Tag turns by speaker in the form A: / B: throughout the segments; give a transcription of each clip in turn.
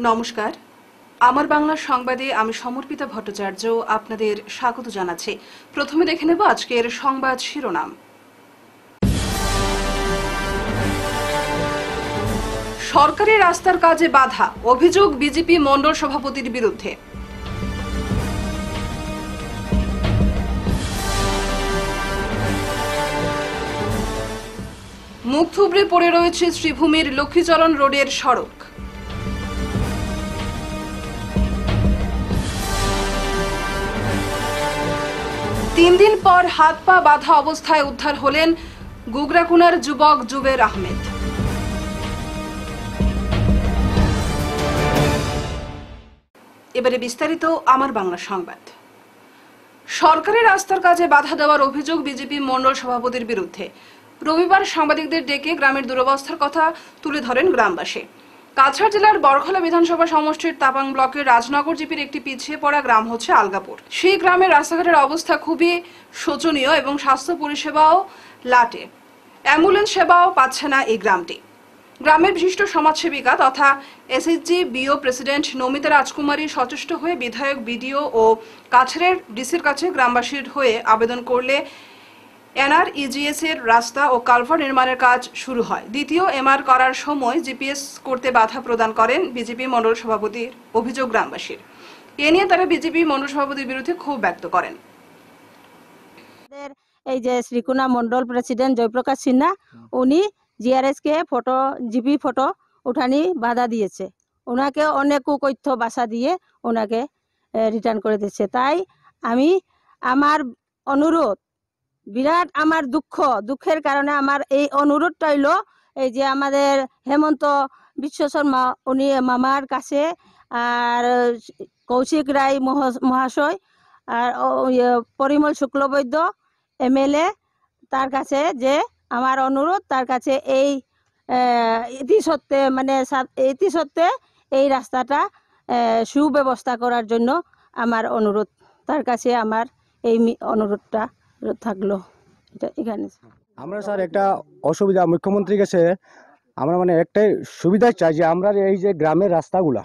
A: নমস্কার, আমার বাংলা সংবাদে আমি সমর্পিতা ভট্টাচার্য আপনাদের স্বাগত জানাচ্ছি। প্রথমে দেখে নেব আজকের সংবাদ শিরোনাম। সরকারি রাস্তার কাজে বাধা, অভিযোগ বিজেপি মণ্ডল সভাপতির বিরুদ্ধে। মুখ থুবড়ে পড়ে রয়েছে শ্রীভূমির লক্ষ্মীচরণ রোডের সড়ক। 3 দিন পর হাত পা বাঁধা অবস্থায় উদ্ধার হলেন গুগরাকুনার যুবক জুবের আহমেদ। এবারে বিস্তারিত আমার বাংলা সংবাদ। সরকারি রাস্তার কাজে বাধা দেওয়ার অভিযোগ বিজেপি মণ্ডল সভাপতির বিরুদ্ধে। রবিবার সাংবাদিকদের ডেকে গ্রামের দুরবস্থার কথা তুলে ধরেন গ্রামবাসী। কাছাড় জেলার বরখলা বিধানসভা সমষ্টির তাপাং ব্লকের রাজনগর জিপির একটি পিছিয়ে পড়া গ্রাম হচ্ছে আলগাপুর। সেই গ্রামের রাস্তাঘাটের অবস্থা খুবই শোচনীয় এবং স্বাস্থ্য পরিষেবাও লাটে, অ্যাম্বুলেন্স সেবাও পাচ্ছে না এই গ্রামটি। গ্রামের বিশিষ্ট সমাজসেবিকা তথা এসএইচজি বিও প্রেসিডেন্ট নমিতা রাজকুমারী সচেষ্ট হয়ে বিধায়ক, বিডিও ও কাছাড়ের ডিসির কাছে গ্রামবাসীর হয়ে আবেদন করলে এনআরইজিএস এর রাস্তা ও কালভার্ট নির্মাণের কাজ শুরু হয়। দ্বিতীয় এমআর করার সময় জিপিএস করতে বাধা প্রদান করেন বিজেপি মণ্ডল সভাপতির, অভিযোগ গ্রামবাসীর। এ নিয়ে তারা বিজেপি মণ্ডল সভাপতির বিরুদ্ধে ক্ষোভ ব্যক্ত করেন।
B: এই যে শ্রীকুনা মণ্ডল প্রেসিডেন্ট জয়প্রকাশ সিনহা, উনি জিআরএস কে ফটো জিপি ফটো উঠানি বাধা দিয়েছে। ওনাকে অনেক কুকথ্য ভাষা দিয়ে ওনাকে রিটার্ন করে দিচ্ছে। তাই আমি আমার অনুরোধ, বিরাট আমার দুঃখের কারণে আমার এই অনুরোধটা হইল, এই যে আমাদের হেমন্ত বিশ্ব শর্মা উনি মামার কাছে, আর কৌশিক রায় মহাশয়, আর পরিমল শুক্লবৈদ্য এমএলএ, তার কাছে যে আমার অনুরোধ, তার কাছে এই ইতি সত্ত্বে এই রাস্তাটা সুব্যবস্থা করার জন্য আমার অনুরোধ, তার কাছে আমার এই অনুরোধটা থাকলো। এখানে
C: আমরা স্যার একটা অসুবিধা, মুখ্যমন্ত্রীর কাছে আমরা একটাই সুবিধা চাই যে আমরা এই যে গ্রামের রাস্তাগুলা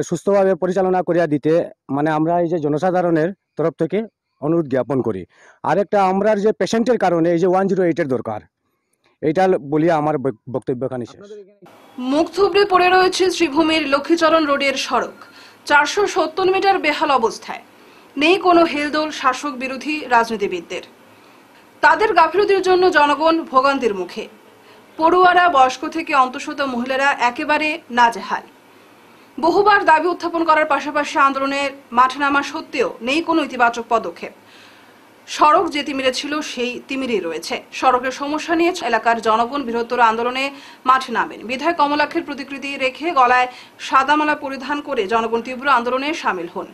C: সুস্থভাবে পরিচালনা করিয়া দিতে আমরা এই যে জনসাধারণের তরফ থেকে অনুরোধ জ্ঞাপন করি। আর একটা আমরা যে পেশেন্টের কারণে এই যে 108-এর দরকার, এইটা বলিয়া আমার বক্তব্যখানি শেষ।
A: মুখ থুবড়ে পড়ে রয়েছে শ্রীভূমির লক্ষ্মীচরণ রোডের সড়ক। 470 মিটার বেহাল অবস্থায়। নেই কোনো হেলদোল শাসক বিরোধী রাজনীতিবিদদের। তাদের গাফিলতির জন্য জনগণ ভোগান্তির মুখে। পড়ুয়ারা, বয়স্ক থেকে অন্তঃসত্ত্বা মহিলারা একেবারে নাজেহাল। বহুবার দাবি উত্থাপন করার পাশাপাশি আন্দোলনের মাঠে নামা সত্ত্বেও নেই কোনো ইতিবাচক পদক্ষেপ। সড়ক যে তিমিরে ছিল সেই তিমিরেই রয়েছে। সড়কের সমস্যা নিয়ে এলাকার জনগণ বৃহত্তর আন্দোলনে মাঠে নামেন। বিধায়ক কমলাক্ষের প্রতিকৃতি রেখে গলায় সাদামালা পরিধান করে জনগণ তীব্র আন্দোলনে সামিল হন।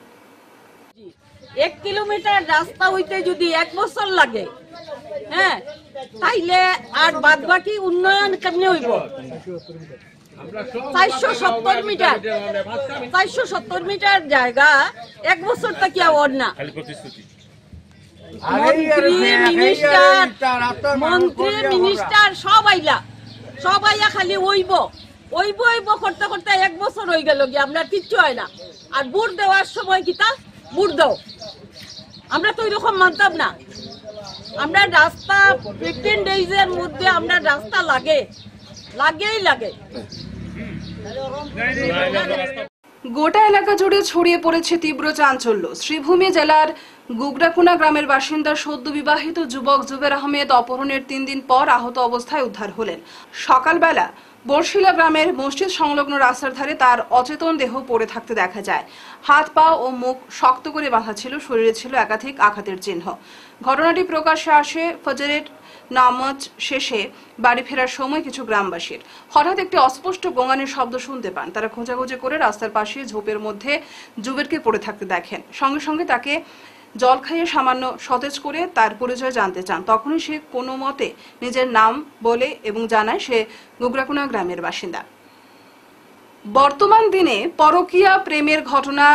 D: 1 কিলোমিটার রাস্তা হইতে যদি 1 বছর লাগে, হ্যাঁ, তাইলে আর বাদ বাকি উন্নয়ন কেমনে হইব? 470 মিটার জায়গা 1 বছরটা কি আর না? মন্ত্রী মিনিস্টার সব আইলা খালি ওইব করতে করতে 1 বছর হয়ে গেল গিয়ে, আপনার কিচ্ছু হয় না। আর বুট দেওয়ার সময় কিতা বুট দাও, আমরা তো ওইরকম মানতাম না। আমরা রাস্তা 15 ডেজের মধ্যে আমরা রাস্তা লাগেই লাগে।
A: গোটা এলাকা জুড়ে ছড়িয়ে পড়েছে তীব্র চাঞ্চল্য। শ্রীভূমি জেলার গুগরাকুনা গ্রামের বাসিন্দা সদ্য বিবাহিত যুবক জুবের আহমেদ অপহরণের 3 দিন পর আহত অবস্থায় উদ্ধার হলেন। সকালবেলা বর্ষিলা গ্রামের মসজিদ সংলগ্ন রাস্তার ধারে তার অচেতন দেহ পড়ে থাকতে দেখা যায়। হাত পা ও মুখ শক্ত করে বাঁধা ছিল, শরীরে ছিল একাধিক আঘাতের চিহ্ন। ঘটনাটি প্রকাশ্যে আসে ফজরের নামাজ শেষে বাড়ি ফেরার সময় কিছু গ্রামবাসীর। হঠাৎ একটি অস্পষ্ট গোঙানির শব্দ শুনতে পান। তারা খোঁজাখুঁজি করে রাস্তার পাশে ঝোপের মধ্যে জুবেরকে পড়ে থাকতে দেখেন। সঙ্গে সঙ্গে তাকে জল খাইয়ে সামান্য সতেজ করে তার পরিচয় জানতে চান। তখনই সে কোনো মতে নিজের নাম বলে এবং জানায় সে গুগরাকুনা গ্রামের বাসিন্দা। বর্তমান দিনে পরকীয়া প্রেমের ঘটনা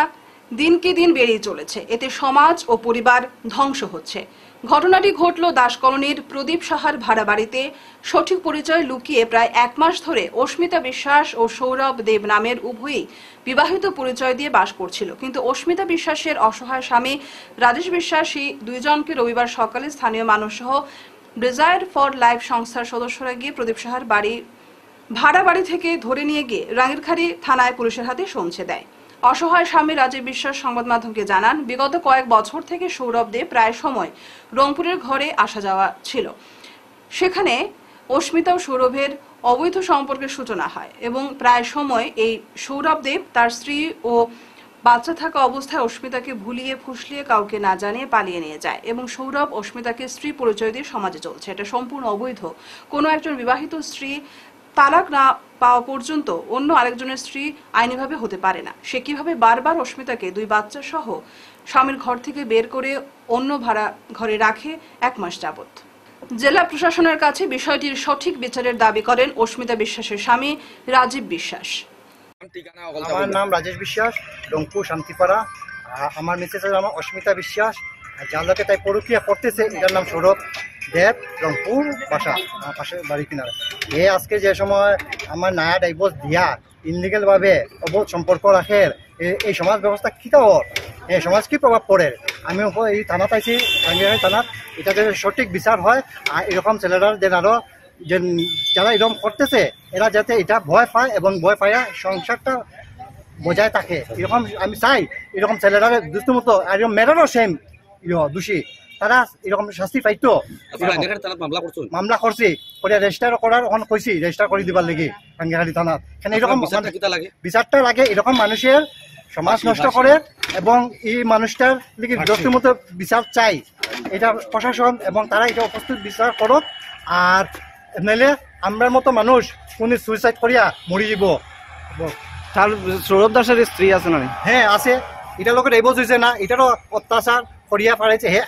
A: দিনকে দিন বেড়েই চলেছে। এতে সমাজ ও পরিবার ধ্বংস হচ্ছে। ঘটনাটি ঘটল দাস কলোনির প্রদীপ সাহার ভাড়া বাড়িতে। সঠিক পরিচয় লুকিয়ে প্রায় 1 মাস ধরে অস্মিতা বিশ্বাস ও সৌরভ দেব নামের উভয়ই বিবাহিত পরিচয় দিয়ে বাস করছিল। কিন্তু অস্মিতা বিশ্বাসের অসহায় স্বামী রাজেশ বিশ্বাস এই দুইজনকে রবিবার সকালে স্থানীয় মানুষ সহ ডিজায়ার ফর লাইফ সংস্থার সদস্যরা গিয়ে প্রদীপ সাহার ভাড়া বাড়ি থেকে ধরে নিয়ে গিয়ে রাঙ্গিরখাড়ি থানায় পুলিশের হাতে সমঝে দেয়। অসহায় স্বামী রাজীব বিশ্বাস সংবাদ মাধ্যমকে জানান, বিগত কয়েক বছর থেকে সৌরভ দে প্রায় সময় রংপুরের ঘরে আসা যাওয়া ছিল। সেখানে অস্মিতা ও সৌরভের অবৈধ সম্পর্কের সূচনা হয় এবং প্রায় সময় এই সৌরভ দেব তার স্ত্রী ও বাচ্চা থাকা অবস্থায় অস্মিতাকে ভুলিয়ে ফুসলিয়ে কাউকে না জানিয়ে পালিয়ে নিয়ে যায় এবং সৌরভ অস্মিতাকে স্ত্রী পরিচয় দিয়ে সমাজে চলছে। এটা সম্পূর্ণ অবৈধ। কোনো একজন বিবাহিত স্ত্রী তালাক না পাওয়া পর্যন্ত অন্য আরেকজনের স্ত্রী আইনিভাবে হতে পারে না। সে কিভাবে বারবার অস্মিতাকে 2 বাচ্চা সহ স্বামীর ঘর থেকে বের করে অন্য ভাড়া ঘরে রাখে 1 মাস যাবত। জেলা প্রশাসনের কাছে বিষয়টির সঠিক বিচারের দাবি করেন অস্মিতা বিশ্বাসের স্বামী রাজীব বিশ্বাস।
E: আমার নাম রাজেশ বিশ্বাস, রংপুর শান্তিপাড়া। আমার মিসেসের নাম অস্মিতা বিশ্বাস। যার লোকে তাই পরকীয়া করতেছে এটার নাম সৌরভ দেব, রংপুর বাসা, পাশের বাড়ি কিনারে। এ আজকে যে সময় আমার নায়া ডাইভোর্স দিয়া ইনলিগাল ভাবে অবৈধ সম্পর্ক রাখে, এই সমাজ ব্যবস্থা কী ওর, এই সমাজ কি প্রভাব পড়ে। আমি এই থানাতে আইছি, রাঙ্গিরখাড়ি থানাত, এটা যদি সঠিক বিচার হয় আর এরকম ছেলেরা যে আরও যে যারা এরকম করতেছে এরা যাতে এটা ভয় পায় এবং ভয় পাইয়া সংসারটা বজায় থাকে। এরকম আমি চাই এরকম ছেলেরা দুষ্টমতো আর এরকম মেয়েরারও সেম দোষী, তারা এরকম শাস্তি পাইতো। মামলা করছি করে রেজিস্টার করার ওখানে কইছি, রেজিস্টার করে দিবার লাগি রাঙ্গিরখাড়ি থানাত। এখানে এরকম বিচারটা লাগে, এরকম মানুষের সমাজ নষ্ট করে এবং এই মানুষটার লিগে দোষীমতো বিচার চাই। এটা প্রশাসন এবং তারা এটা উপস্থিত বিচার করুক। আর নাইলে আমরার মতো মানুষ কোন সুইসাইড করিয়া মরি যাব।
C: তার সৌরভ দাসের স্ত্রী আছে না?
E: হ্যাঁ আছে, এটা লোকের ডাইভোর্স হয়েছে না, এটারও অত্যাচার করিয়া পারেছে। হে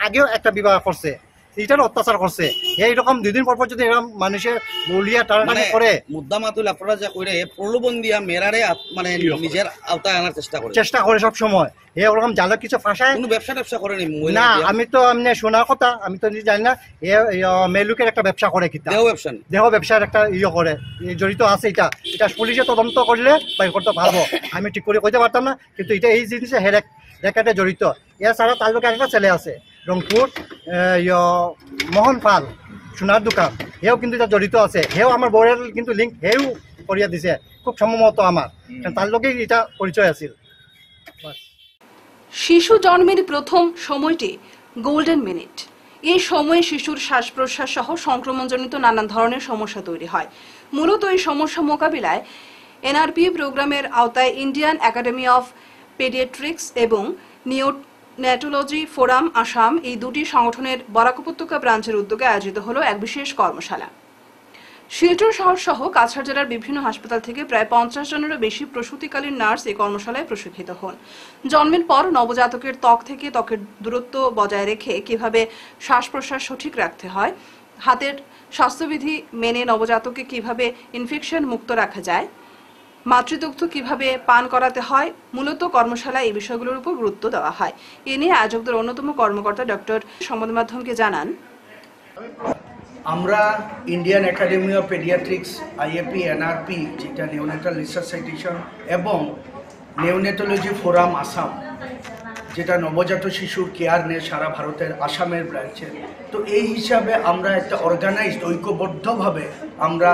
E: আগেও একটা বিবাহ করছে, এটারও অত্যাচার করছে। হে এরকম 2 দিন পর পর যদি এরকম মানুষের বলিয়া টানাটানি করে
F: মুদ্দা মাতুল আপনারা যা করে প্রলোভন দিয়া মেরারে মানে নিজের আওতায় আনার চেষ্টা করে
E: সব সময়। হে ওরকম জালে কিছু ফাঁসায়।
F: কোনো ব্যবসা করেনি
E: না, আমি তো এমনি শোনার কথা, আমি তো নিজে জানি না। মেলুকের একটা ব্যবসা করে, কি দেহ ব্যবসার একটা করে জড়িত আছে। এটা পুলিশে তদন্ত করলে বাইর করতে পারবো, আমি ঠিক করে কইতে পারতাম না। কিন্তু এটা এই জিনিসে রেখাতে জড়িত। এছাড়া তার লোকের একটা ছেলে আছে রংপুর, মোহন পাল, সোনার দোকান, হেও কিন্তু এটা জড়িত আছে। হেও আমার বউয়ের কিন্তু লিঙ্ক হেও করিয়া দিছে, খুব সম্ভবত আমার তার লোকেই এটা পরিচয় আছিল।
A: শিশু জন্মের প্রথম সময়টি গোল্ডেন মিনিট। এই সময়ে শিশুর শ্বাস প্রশ্বাস সহ সংক্রমণজনিত নানান ধরনের সমস্যা তৈরি হয়। মূলত এই সমস্যা মোকাবিলায় এনআরপি প্রোগ্রামের আওতায় ইন্ডিয়ান একাডেমি অফ পেডিয়াট্রিক্স এবং নিওনেটোলজি ফোরাম আসাম, এই 2টি সংগঠনের বরাক উপত্যকা ব্রাঞ্চের উদ্যোগে আয়োজিত হলো এক বিশেষ কর্মশালা। শিলচর শহর সহ কাছাড় জেলার বিভিন্ন হাসপাতাল থেকে প্রায় 50 জনেরও বেশি প্রসূতিকালীন নার্স এই কর্মশালায় প্রশিক্ষিত হন। জন্মের পর নবজাতকের ত্বক থেকে ত্বকের দূরত্ব বজায় রেখে কিভাবে শ্বাস প্রশ্বাস সঠিক রাখতে হয়, হাতের স্বাস্থ্যবিধি মেনে নবজাতককে কিভাবে ইনফেকশন মুক্ত রাখা যায়, মাতৃদুগ্ধ কিভাবে পান করাতে হয়, মূলত কর্মশালায় এই বিষয়গুলোর উপর গুরুত্ব দেওয়া হয়। এ নিয়ে আয়োজকদের অন্যতম কর্মকর্তা ডক্টর সংবাদ মাধ্যমকে জানান,
G: আমরা Indian academy of paediatrics, IAP, NRP যেটা নিওনেটাল রিসার্চ সাইটেশন এবং নিওনেটোলজি ফোরাম আসাম যেটা নবজাত শিশুর কেয়ার নেয় সারা ভারতের আসামের ব্রাঞ্চের। তো এই হিসাবে আমরা একটা অর্গানাইজড ঐক্যবদ্ধভাবে আমরা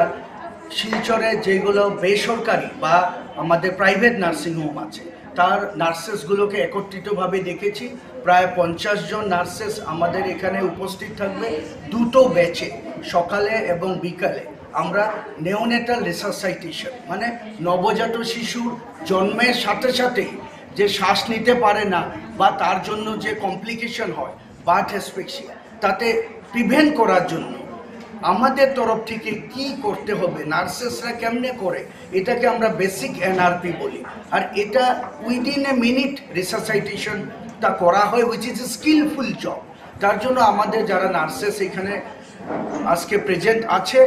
G: শিলচরে যেগুলো বেসরকারি বা আমাদের প্রাইভেট নার্সিংহোম আছে তার নার্সেসগুলোকে একত্রিতভাবে দেখেছি। প্রায় 50 জন নার্সেস আমাদের এখানে উপস্থিত থাকবে 2টো ব্যাচে, সকালে এবং বিকালে। আমরা নেওনেটাল রিসাসাইটেশন মানে নবজাত শিশুর জন্মের সাথে সাথেই যে শ্বাস নিতে পারে না বা তার জন্য যে কমপ্লিকেশন হয় বার্থ অ্যাসফিক্সিয়া, তাতে প্রিভেন্ট করার জন্য আমাদের তরফ থেকে কি করতে হবে, নার্সেসরা কেমনে করে, এটাকে আমরা বেসিক এনআরপি বলি। আর এটা উইদিন এ মিনিট রিসাসাইটেশনটা করা হয়, which is a skilful job. তার জন্য আমাদের যারা নার্সেস এখানে আজকে প্রেজেন্ট আছে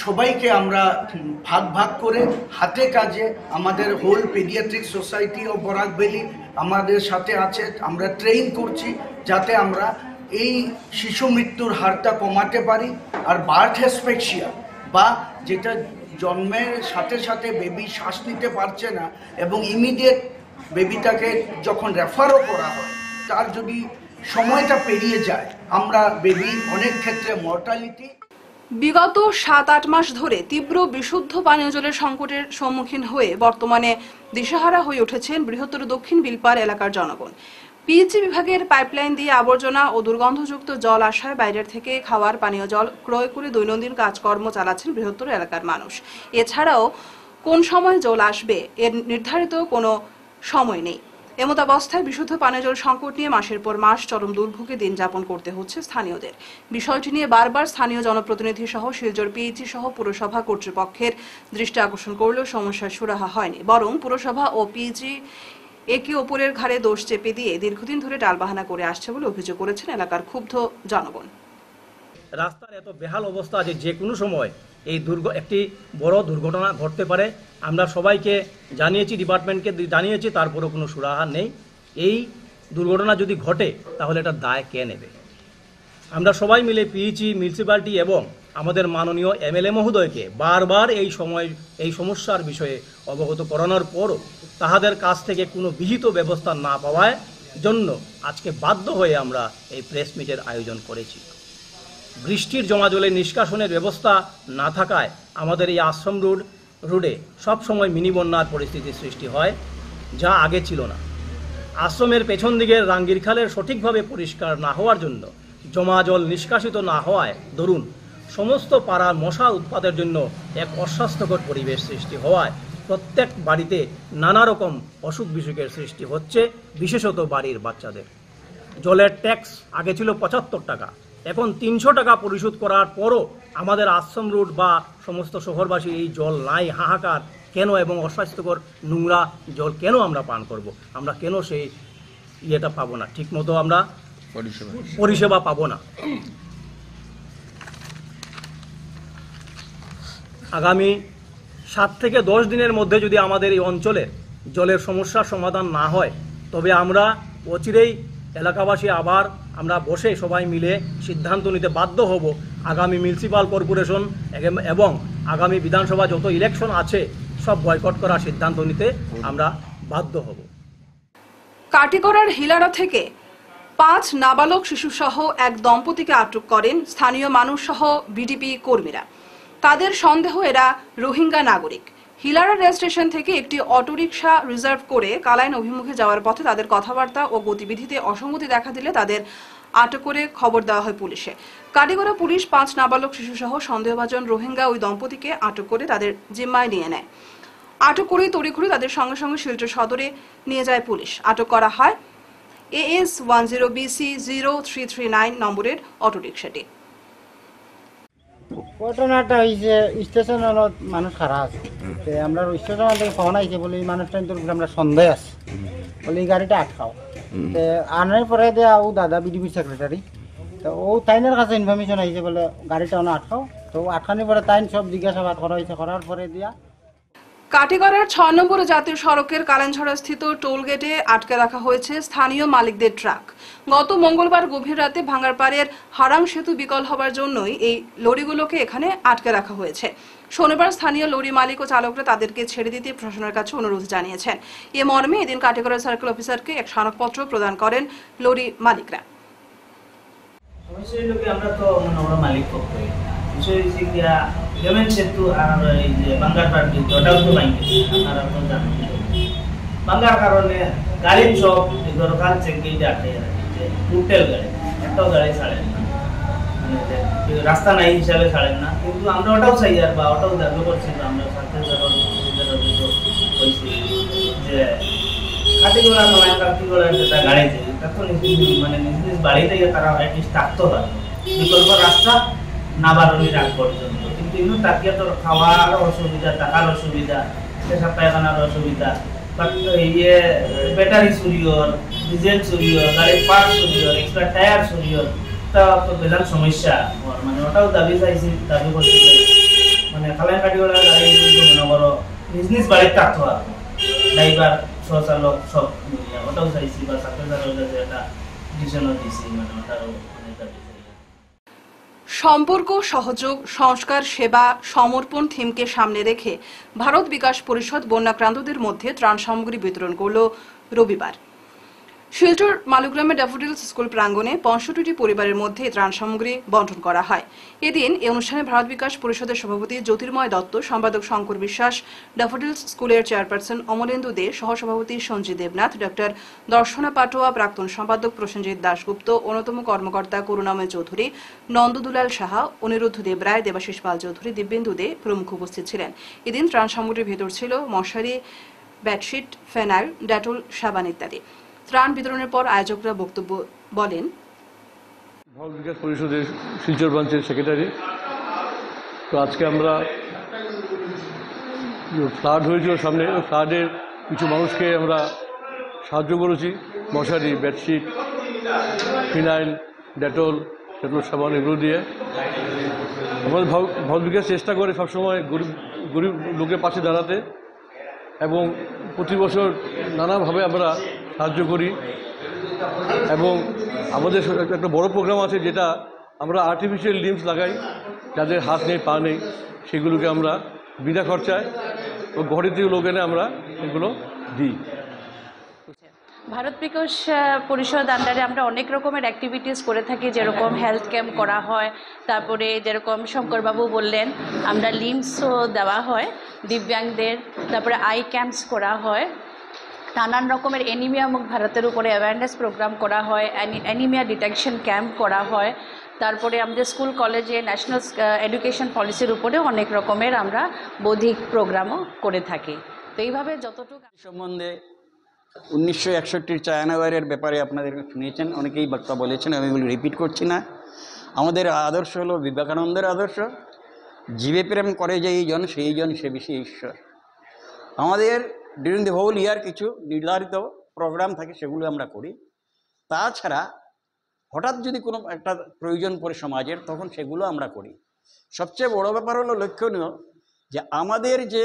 G: সবাইকে আমরা ভাগ ভাগ করে হাতে কাজে আমাদের whole paediatric society of Barak valley আমাদের সাথে আছে, আমরা ট্রেন করছি যাতে আমরা এই শিশু মৃত্যুর হারটা কমাতে পারি। আর বার্থ অ্যাসফিক্সিয়া বা যেটা জন্মের সাথে সাথে বেবি শ্বাস নিতে পারছে না এবং ইমিডিয়েট বেবিটাকে যখন রেফারও করা হয়, তার যদি সময়টা পেরিয়ে যায়, আমরা বেবি অনেক ক্ষেত্রে মর্টালিটি।
A: বিগত 7-8 মাস ধরে তীব্র বিশুদ্ধ পানীয় জলের সংকটের সম্মুখীন হয়ে বর্তমানে দিশেহারা হয়ে উঠেছেন বৃহত্তর দক্ষিণ বিলপাড় এলাকার জনগণ। পিএইচই বিভাগের পাইপলাইন দিয়ে আবর্জনা ও দুর্গন্ধযুক্ত জল আসায় বাইরের থেকে খাওয়ার পানীয় জল ক্রয় করে দৈনন্দিন কাজকর্ম চালাচ্ছেন বৃহত্তর এলাকার মানুষ। এছাড়াও কোন সময় জল আসবে এর নির্ধারিত কোনো সময় নেই। এমতাবস্থায় বিশুদ্ধ পানীয় জল সংকট নিয়ে মাসের পর মাস চরম দুর্ভোগে দিন যাপন করতে হচ্ছে স্থানীয়দের। বিষয়টি নিয়ে বারবার স্থানীয় জনপ্রতিনিধি সহ শিলচর পিএইচই সহ পুরসভা কর্তৃপক্ষের দৃষ্টি আকর্ষণ করলেও সমস্যার সুরাহা হয়নি, বরং পুরসভা ও পিএইচই একে অপরের ঘাড়ে দোষ চেপে দিয়ে দীর্ঘদিন ধরে টালবাহানা করে আসছে বলে অভিযোগ করেছেন এলাকার ক্ষুব্ধ জনগণ।
H: রাস্তার এত বেহাল অবস্থা যে কোনো সময় এই একটি বড় দুর্ঘটনা ঘটতে পারে। আমরা সবাইকে জানিয়েছি, ডিপার্টমেন্টকে জানিয়েছি, তারপরেও কোনো সুরাহা নেই। এই দুর্ঘটনা যদি ঘটে তাহলে এটা দায় কে নেবে? আমরা সবাই মিলে পিএইচই, মিউনিসিপ্যালিটি এবং আমাদের মাননীয় এমএলএ মহোদয়কে বারবার এই সমস্যার বিষয়ে অবগত করানোর পরও তাহাদের কাছ থেকে কোনো বিহিত ব্যবস্থা না পাওয়ার জন্য আজকে বাধ্য হয়ে আমরা এই প্রেস মিটের আয়োজন করেছি। বৃষ্টির জমা জলে নিষ্কাশনের ব্যবস্থা না থাকায় আমাদের এই আশ্রম রোডে সবসময় মিনি বন্যার পরিস্থিতির সৃষ্টি হয়, যা আগে ছিল না। আশ্রমের পেছন দিকের রাঙ্গির খালের সঠিকভাবে পরিষ্কার না হওয়ার জন্য জমা জল নিষ্কাশিত না হওয়ায় দরুন সমস্ত পাড়ার মশার উৎপাতের জন্য এক অস্বাস্থ্যকর পরিবেশ সৃষ্টি হওয়ায় প্রত্যেক বাড়িতে নানা রকম অসুখ বিসুখের সৃষ্টি হচ্ছে, বিশেষত বাড়ির বাচ্চাদের। জলের ট্যাক্স আগে ছিল 75 টাকা, এখন 300 টাকা পরিশোধ করার পরও আমাদের আশ্রম রোড বা সমস্ত শহরবাসী এই জল নাই। হাহাকার কেন? এবং অস্বাস্থ্যকর নোংরা জল কেন আমরা পান করব? আমরা কেন সেই ইয়েটা পাবো না? ঠিকমতো আমরা পরিষেবা পাবো না। আগামী 7 থেকে 10 দিনের মধ্যে যদি আমাদের এই অঞ্চলের জলের সমস্যার সমাধান না হয়, তবে আমরা অচিরেই এলাকাবাসী আবার আমরা বসে সবাই মিলে সিদ্ধান্ত নিতে বাধ্য হব। আগামী মিউনিসিপ্যাল কর্পোরেশন এবং আগামী বিধানসভা যত ইলেকশন আছে সব বয়কট করার সিদ্ধান্ত নিতে আমরা বাধ্য হব।
A: কাটিগড়ার হিলারা থেকে 5 নাবালক শিশুসহ এক দম্পতিকে আটক করেন স্থানীয় মানুষ সহ বিডিপি কর্মীরা। তাদের সন্দেহ এরা রোহিঙ্গা নাগরিক। হিলারা রেল স্টেশন থেকে একটি অটোরিকশা রিজার্ভ করে কালাইন অভিমুখে যাওয়ার পথে তাদের কথাবার্তা ও গতিবিধিতে অসঙ্গতি দেখা দিলে তাদের আটক করে খবর দেওয়া হয় পুলিশে। কাটিগড়া পুলিশ 5 নাবালক শিশুসহ সন্দেহভাজন রোহিঙ্গা ওই দম্পতিকে আটক করে তাদের জিম্মায় নিয়ে নেয়। আটক করেই তড়িঘড়ি তাদের সঙ্গে সঙ্গে শিলচর সদরে নিয়ে যায় পুলিশ। আটক করা হয় AS10BC0339 নম্বরের অটোরিকশাটি।
E: ঘটনাটা হয়েছে স্টেশনের মানুষ খারাপ আছে, আমরা স্টেশন থেকে ফোন আইছে বলে এই মানুষটা আমরা সন্দেহ আছে বলে এই গাড়িটা আটকাও। আনার পরে দেয়া ও দাদা বিডিপি সেক্রেটারি, তো ও তাইনের কাছে ইনফরমেশন আইছে বলে গাড়িটা আটকাও। তো আটকানোর পরে তাইন সব জিজ্ঞাসাবাদ করা হয়েছে, করার পরে দিয়া
A: কাটিগড়ার 6 নম্বর জাতীয় সড়কের কালানছড়া স্থিত টোল গেটে আটকে রাখা হয়েছে স্থানীয় মালিকদের ট্রাক। গত মঙ্গলবার গভীর রাতে ভাঙ্গারপাড়ের হারাং সেতু বিকল হবার জন্যই এই লরিগুলোকে এখানে আটকে রাখা হয়েছে। শনিবার স্থানীয় লরি মালিক ও চালকরা তাদেরকে ছেড়ে দিতে প্রশাসনের কাছে অনুরোধ জানিয়েছেন। এ মর্মে এদিন কাটিগড়া সার্কেল অফিসারকে এক স্মারকপত্র প্রদান করেন লরি মালিকরা।
I: আমরা তো মালিক পক্ষে বিষয় হচ্ছে গিয়া যেমন সেতু আর এই যে বাঙ্গার পার্টি ওটাও তো বাইকে আপনারা তো জানেন। বাঙ্গার কারণে গাড়ির সব দরকার চেকিংটা আটকে রাখছে, টোটাল গাড়ি একটাও গাড়ি ছাড়েন না, মানে রাস্তা নাই হিসাবে ছাড়েন না। কিন্তু আমরা ওটাও চাই আর বা ওটাও দাবি করছি, আমরা সাথে হয়েছি যে কাটিগড়া নয় কাটিগড়া যেটা গাড়ি যায় তখন মানে নিজ বাড়িতে তারা অ্যাটলিস্ট থাকতে হয়, বিকল্প রাস্তা না বাড়ানোর আগ পর্যন্ত। কিন্তু এগুলো তাকিয়ে তো খাওয়ার অসুবিধা, টাকার অসুবিধা, পেশাব পায়খানার অসুবিধা, ইয়ে ব্যাটারি চুরিয়র, ডিজেল চুরিয়র, গাড়ির পার্ট চুরিয়র, এক্সট্রা টায়ার চুরিয়র, তা তো বেজান সমস্যা। মানে ওটাও দাবি চাইছি, দাবি করছি খালাইন কাটিওয়ালা গাড়ি মনে করো বিজনেস বাড়িতে থাকতে পারবো ড্রাইভার সহচালক সব মিলিয়ে ওটাও চাইছি বা ছাত্রছাত্রীর কাছে একটা ডিসিশনও দিয়েছি মানে ওটারও অনেকটা
A: সম্পর্ক, সহযোগ, সংস্কার, সেবা, সমর্পণ থিমকে সামনে রেখে ভারত বিকাশ পরিষদ বন্যাক্রান্তদের মধ্যে ত্রাণ সামগ্রী বিতরণ করল রবিবার। শিলচর মালুগ্রামে ড্যাফোডিলস স্কুল প্রাঙ্গণে ৬৫টি পরিবারের মধ্যে ত্রাণ সামগ্রী বন্টন করা হয়। এদিন এই অনুষ্ঠানে ভারত বিকাশ পরিষদের সভাপতি জ্যোতির্ময় দত্ত, সম্পাদক শঙ্কর বিশ্বাস, ড্যাফোডিলস স্কুলের চেয়ারপারসন অমলেন্দু দে, সহসভাপতি সঞ্জয় দেবনাথ, ডক্টর দর্শনা পাটোয়া, প্রাক্তন সম্পাদক প্রসেনজিৎ দাশগুপ্ত, অন্যতম কর্মকর্তা করুণাময় চৌধুরী, নন্দদুলাল সাহা, অনিরুদ্ধ দেবরায়, দেবাশিস পাল চৌধুরী, দিব্যেন্দু দে প্রমুখ উপস্থিত ছিলেন। এদিন ত্রাণ সামগ্রীর ভেতর ছিল মশারি, বেডশিট, ফেনাইল, ডেটল, সাবান ইত্যাদি। ত্রাণ বিতরণের পর আয়োজকরা বক্তব্য বলেন।
J: ভারত বিকাশ পরিষদের শিলচর ব্রাঞ্চের সেক্রেটারি। তো আজকে আমরা ফ্লাড হয়েছিল সামনে, ফ্লাডের কিছু মানুষকে আমরা সাহায্য করেছি, মশারি, বেডশিট, ফিনাইল, ডেটল সাবান এগুলো দিয়ে। আমাদের ভারত বিকাশ চেষ্টা করে সবসময় গরিব লোকের পাশে দাঁড়াতে, এবং প্রতি বছর নানাভাবে আমরা সাহায্য করি। এবং আমাদের একটা বড় প্রোগ্রাম আছে যেটা আমরা আর্টিফিশিয়াল লিম্বস লাগাই, যাদের হাত নেই, পা নেই, সেগুলোকে আমরা বিনা খরচায় ও ঘরে থেকে লোক এনে আমরা এগুলো দিই।
K: ভারত বিকাশ পরিষদ আন্ডারে আমরা অনেক রকমের অ্যাক্টিভিটিস করে থাকি, যেরকম হেলথ ক্যাম্প করা হয়, তারপরে যেরকম শঙ্করবাবু বললেন আমরা লিম্সও দেওয়া হয় দিব্যাঙ্গদের, তারপরে আই ক্যাম্পস করা হয়, নানান রকমের অ্যানিমিয়া মুখ ভারতের উপরে অ্যাওয়ারনেস প্রোগ্রাম করা হয়, অ্যানিমিয়া ডিটেকশন ক্যাম্প করা হয়, তারপরে আমাদের স্কুল কলেজে ন্যাশনাল এডুকেশন পলিসির উপরে অনেক রকমের আমরা বৌদ্ধিক প্রোগ্রামও করে থাকি। তো এইভাবে যতটুকু
L: সম্বন্ধে 1961 চায়নাওয়ারের ব্যাপারে আপনাদের শুনেছেন, অনেকেই বক্তা বলেছেন, আমি এগুলো রিপিট করছি না। আমাদের আদর্শ হলো বিবেকানন্দের আদর্শ, জীবে প্রেম করে যেই জন সেই জন সে বেশি ঈশ্বর। আমাদের ডিউরিং দ্য হোল ইয়ার কিছু নির্ধারিত প্রোগ্রাম থাকে, সেগুলো আমরা করি। তাছাড়া হঠাৎ যদি কোনো একটা প্রয়োজন পড়ে সমাজের, তখন সেগুলো আমরা করি। সবচেয়ে বড় ব্যাপার হলো লক্ষণীয় যে আমাদের যে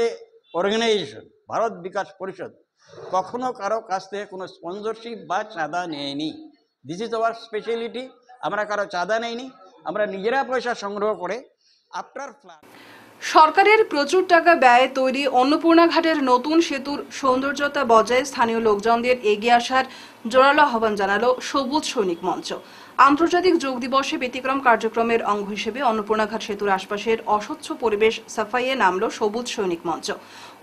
L: অর্গানাইজেশন ভারত বিকাশ পরিষদ কখনো কারো কাছ থেকে কোনো স্পন্সরশিপ বা চাঁদা নেয়নি। This is our speciality. আমরা কারো চাঁদা নেইনি, আমরা নিজেরা পয়সা সংগ্রহ করে আফটার ফ্লাড।
A: সরকারের প্রচুর টাকা ব্যয়ে তৈরি অন্নপূর্ণা ঘাটের নতুন সেতুর সৌন্দর্যতা বজায় স্থানীয় লোকজনদের এগিয়ে আসার জোরালো আহ্বান জানালো সবুজ সৈনিক মঞ্চ। আন্তর্জাতিক যোগ দিবসে ব্যতিক্রম কার্যক্রমের অঙ্গ হিসেবে অন্নপূর্ণা ঘাট সেতুর আশপাশের অস্বচ্ছ পরিবেশ সাফাইয়ে নামলো সবুজ সৈনিক মঞ্চ।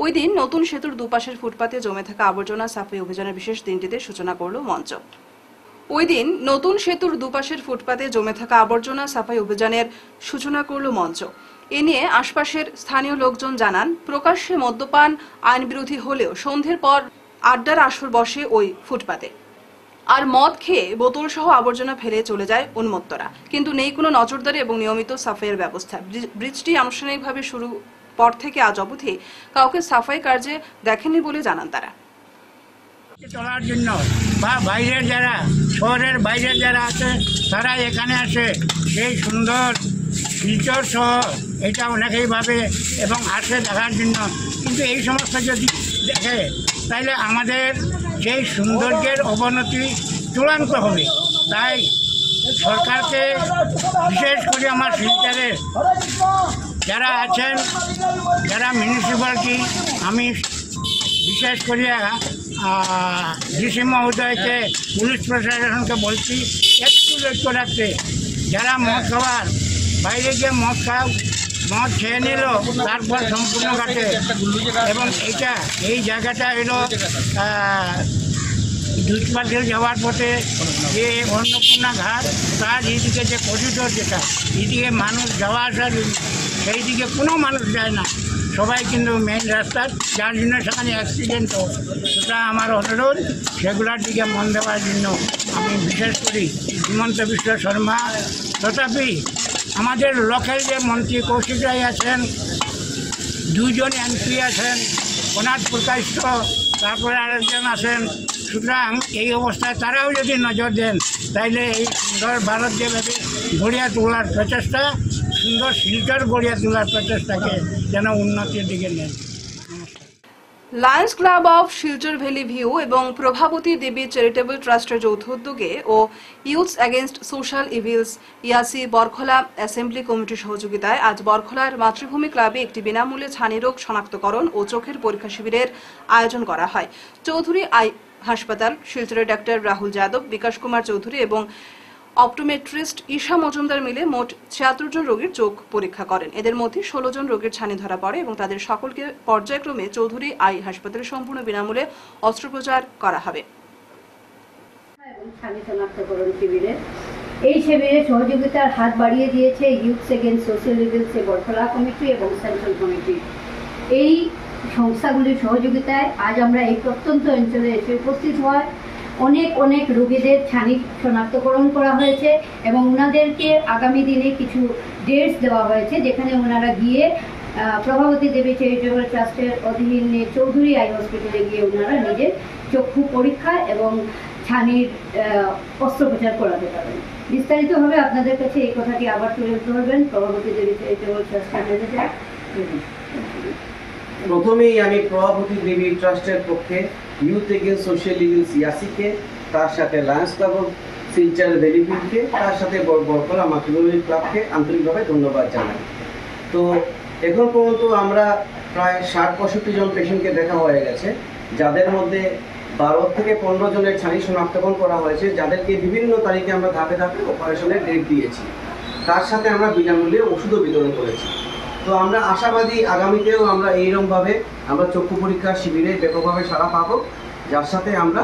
A: ওই দিন নতুন সেতুর দুপাশের ফুটপাতে জমে থাকা আবর্জনা সাফাই অভিযানের বিশেষ দিনটিতে সূচনা করল মঞ্চ। ওই দিন নতুন সেতুর দুপাশের ফুটপাতে জমে থাকা আবর্জনা সাফাই অভিযানের সূচনা করল মঞ্চ। এ নিয়ে আশপাশের স্থানীয় লোকজন জানান, প্রকাশ্যে মদ্যপান আইন বিরোধী হলেও সন্ধ্যের পর আড্ডার আসর বসে ওই ফুটপাতে, আর মদ খেয়ে বোতল সহ আবর্জনা ফেলে চলে যায় উন্মত্তরা, কিন্তু নেই কোনো নজরদারি এবং নিয়মিত সাফাইয়ের ব্যবস্থা। ব্রিজটি আনুষ্ঠানিকভাবে শুরু পর থেকে আজ অবধি কাউকে সাফাই কার্যে দেখেনি বলে জানান তারা।
M: চলার জন্য বা বাইরের যারা শহরের বাইরের যারা আছে তারা এখানে আসে, সেই সুন্দর শিলচর শহর এটা অনেকেই ভাবে এবং আসে দেখার জন্য। কিন্তু এই সমস্ত যদি দেখে তাহলে আমাদের সেই সৌন্দর্যের অবনতি চূড়ান্ত হবে। তাই সরকারকে, বিশেষ করে আমার শিলচরের যারা আছেন, যারা মিউনিসিপ্যালিটি, আমি বিশেষ করিয়া ডিসি মহোদয়কে, পুলিশ প্রশাসনকে বলছি একটু লক্ষ্য রাখতে। যারা মদ খাওয়ার বাইরে গিয়ে মদ খেয়ে নিল, তারপর সম্পূর্ণ ঘাটে, এবং এই জায়গাটা এলো দুধপাতে যাওয়ার পথে যে অন্নপূর্ণা ঘাট, তার এইদিকে যে করিডোর যেটা, এইদিকে মানুষ যাওয়া আসার সেই দিকে কোনো মানুষ যায় না, সবাই কিন্তু মেন রাস্তার, যার জন্য সেখানে অ্যাক্সিডেন্ট হয়। সেটা আমার অনুরোধ, সেগুলোর দিকে মন দেওয়ার জন্য আমি বিশেষ করি হিমন্ত বিশ্ব শর্মা। তথাপি আমাদের লোকাল যে মন্ত্রী কৌশিক রায় আছেন, দুজন এমপি আছেন, কনাথ প্রকাশ, তারপরে আরেকজন আছেন। সুতরাং এই অবস্থায় তারাও যদি নজর দেন, তাইলে এই সুন্দর ভারত যেভাবে গড়িয়া তোলার প্রচেষ্টা সুন্দর শিলচর গড়িয়ে তোলার প্রচেষ্টাকে যেন উন্নতির দিকে নেন।
A: Lions Club of Silchar Valley View এবং প্রভাবতী দেবী চ্যারিটেবল ট্রাস্টের যৌথ উদ্যোগে ও ইউথস এগেইনস্ট সোশ্যাল ইভিলস ইয়াসি বরখলা অ্যাসেম্বলি কমিটির সহযোগিতায় আজ বরখলার মাতৃভূমি ক্লাবে একটি বিনামূল্যে ছানি রোগ শনাক্তকরণ ও চোখের পরীক্ষা শিবিরের আয়োজন করা হয়। চৌধুরী আই হাসপাতাল, শিলচরের ডাক্তার রাহুল যাদব, বিকাশ কুমার চৌধুরী এবং অপটোমেট্রিস্ট ঈশা মজুমদার মিলে মোট ৭৬ জন রোগীর চোখ পরীক্ষা করেন। এদের মধ্যে ১৬ জন রোগীর ছানি ধরা পড়ে এবং তাদের সকলকে পর্যায়ক্রমে চৌধুরী আই হাসপাতালে সম্পূর্ণ বিনামূল্যে অস্ত্রোপচার করা হবে।
N: ছানি শনাক্তকরণ শিবিরে এই শিবিরে সহযোগিতার হাত বাড়িয়ে দিয়েছে youths against social evils Barkhola committee এবং সেন্ট্রাল কমিটি। এই সংস্থাগুলির সহযোগিতায় আজ আমরা এই প্রত্যন্ত অঞ্চলে এসে উপস্থিত হয়। অনেক রোগীদের ছানি শনাক্তকরণ করা হয়েছে এবং ওনাদেরকে আগামী দিনে কিছু ডেটস দেওয়া হয়েছে, যেখানে ওনারা গিয়ে প্রভাবতী দেবী চ্যারিটেবল ট্রাস্টের অধীনে চৌধুরী আই হসপিটালে গিয়ে ওনারা নিজের চক্ষু পরীক্ষা এবং ছানির অস্ত্রোপচার করাতে পারেন। বিস্তারিতভাবে আপনাদের কাছে এই কথাটি আবার তুলে ধরবেন প্রভাবতী দেবী চ্যারিটেবল ট্রাস্টের ম্যানেজার।
O: প্রথমেই আমি প্রভাবতী দেবী ট্রাস্টের পক্ষে ইউথ এগেইনস্ট সোশ্যাল ইভিলস ইয়াসিকে, তার সাথে Lions Club of Silchar valley ভিউকে, তার সাথে বরখলা মাতৃভূমি ক্লাবকে আন্তরিকভাবে ধন্যবাদ জানাই। তো এখন পর্যন্ত আমরা প্রায় ৬০-৬৫ জন পেশেন্টকে দেখা হয়ে গেছে, যাদের মধ্যে ১২ থেকে ১৫ জনের ছানি শনাক্তকরণ করা হয়েছে, যাদেরকে বিভিন্ন তারিখে আমরা ধাপে ধাপে অপারেশনের ডেট দিয়েছি। তার সাথে আমরা বিনামূল্যে ওষুধও বিতরণ করেছি। তো আমরা আশাবাদী আগামীতেও আমরা এইরকমভাবে আমরা চক্ষু পরীক্ষা শিবিরে ব্যাপকভাবে সাড়া পাবো, যার সাথে আমরা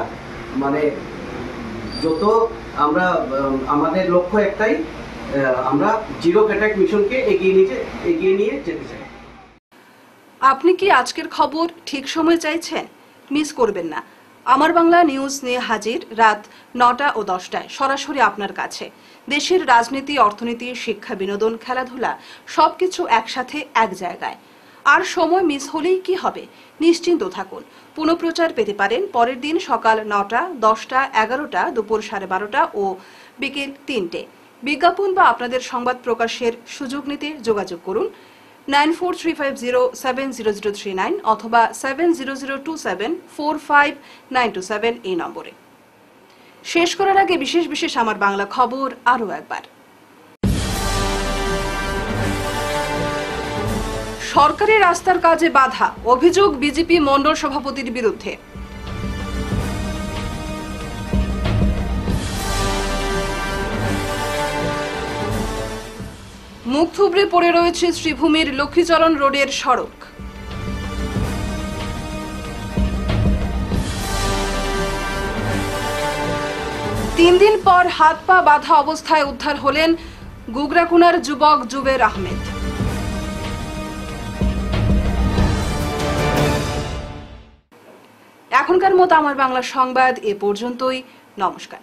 O: আমরা আমাদের লক্ষ্য একটাই, আমরা জিরো ক্যাটারাক্ট মিশনকে এগিয়ে নিয়ে যেতে চাই।
A: আপনি কি আজকের খবর ঠিক সময় চাইছেন? মিস করবেন না। আমার বাংলা নিউজ নিয়ে হাজির রাত ৯টা ও ১০টায় সরাসরি আপনার কাছে। দেশের রাজনীতি, অর্থনীতি, শিক্ষা, বিনোদন, খেলাধুলা সবকিছু একসাথে এক জায়গায়। আর সময় মিস হলেই কি হবে? নিশ্চিন্ত থাকুন। পুনঃপ্রচার পেতে পারেন পরের দিন সকাল ৯টা, ১০টা, ১১টা, দুপুর ১২:৩০ ও বিকেল ৩টে। বিজ্ঞাপন বা আপনাদের সংবাদ প্রকাশের সুযোগ নিতে যোগাযোগ করুন 9435070039 অথবা 7002745927 এই নম্বরে। শেষ করার আগে বিশেষ আমার বাংলা খবর আরও একবার। সরকারি রাস্তার কাজে বাধা, অভিযোগ বিজেপি মণ্ডল সভাপতির বিরুদ্ধে। মুখ থুবড়ে পড়ে রয়েছে শ্রীভূমির লক্ষ্মীচরণ রোডের সড়ক। তিন দিন পর হাত পা বাঁধা অবস্থায় উদ্ধার হলেন গুগরাকুনার যুবক জুবের আহমেদ। এখনকার মতো আমার বাংলা সংবাদ এ পর্যন্তই। নমস্কার।